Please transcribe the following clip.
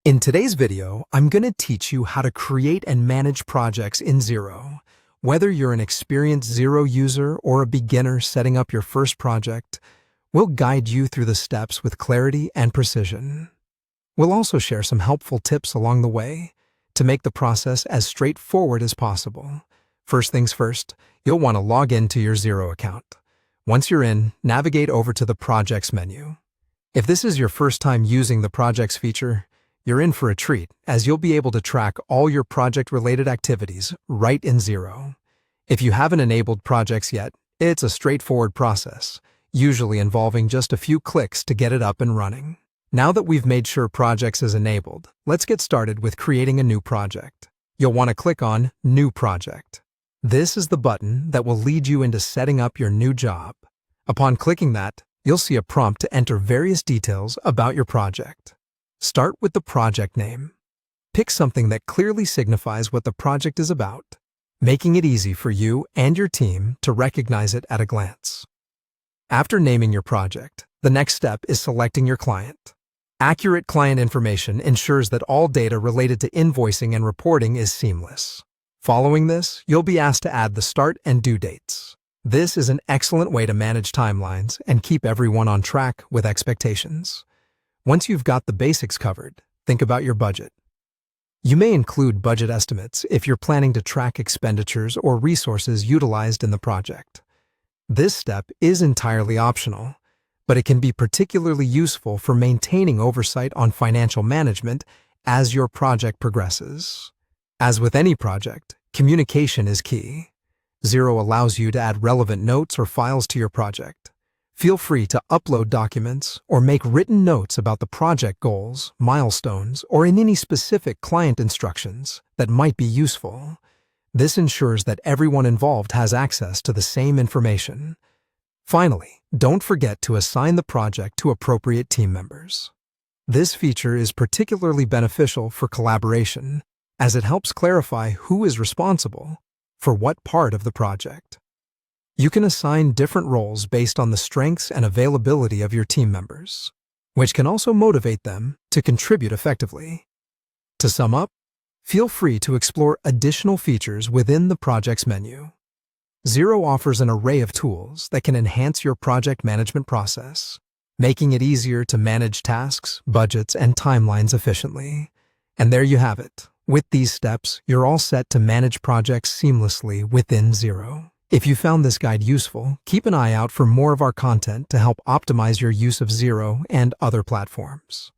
In today's video, I'm going to teach you how to create and manage projects in Xero. Whether you're an experienced Xero user or a beginner setting up your first project, we'll guide you through the steps with clarity and precision. We'll also share some helpful tips along the way to make the process as straightforward as possible. First things first, you'll want to log into your Xero account. Once you're in, navigate over to the Projects menu. If this is your first time using the Projects feature, you're in for a treat, as you'll be able to track all your project-related activities right in Xero. If you haven't enabled projects yet, it's a straightforward process, usually involving just a few clicks to get it up and running. Now that we've made sure projects is enabled, let's get started with creating a new project. You'll want to click on New Project. This is the button that will lead you into setting up your new job. Upon clicking that, you'll see a prompt to enter various details about your project. Start with the project name. Pick something that clearly signifies what the project is about, making it easy for you and your team to recognize it at a glance. After naming your project, the next step is selecting your client. Accurate client information ensures that all data related to invoicing and reporting is seamless. Following this, you'll be asked to add the start and due dates. This is an excellent way to manage timelines and keep everyone on track with expectations. Once you've got the basics covered, think about your budget. You may include budget estimates if you're planning to track expenditures or resources utilized in the project. This step is entirely optional, but it can be particularly useful for maintaining oversight on financial management as your project progresses. As with any project, communication is key. Xero allows you to add relevant notes or files to your project. Feel free to upload documents or make written notes about the project goals, milestones, or in any specific client instructions that might be useful. This ensures that everyone involved has access to the same information. Finally, don't forget to assign the project to appropriate team members. This feature is particularly beneficial for collaboration, as it helps clarify who is responsible for what part of the project. You can assign different roles based on the strengths and availability of your team members, which can also motivate them to contribute effectively. To sum up, feel free to explore additional features within the Projects menu. Xero offers an array of tools that can enhance your project management process, making it easier to manage tasks, budgets, and timelines efficiently. And there you have it. With these steps, you're all set to manage projects seamlessly within Xero. If you found this guide useful, keep an eye out for more of our content to help optimize your use of Xero and other platforms.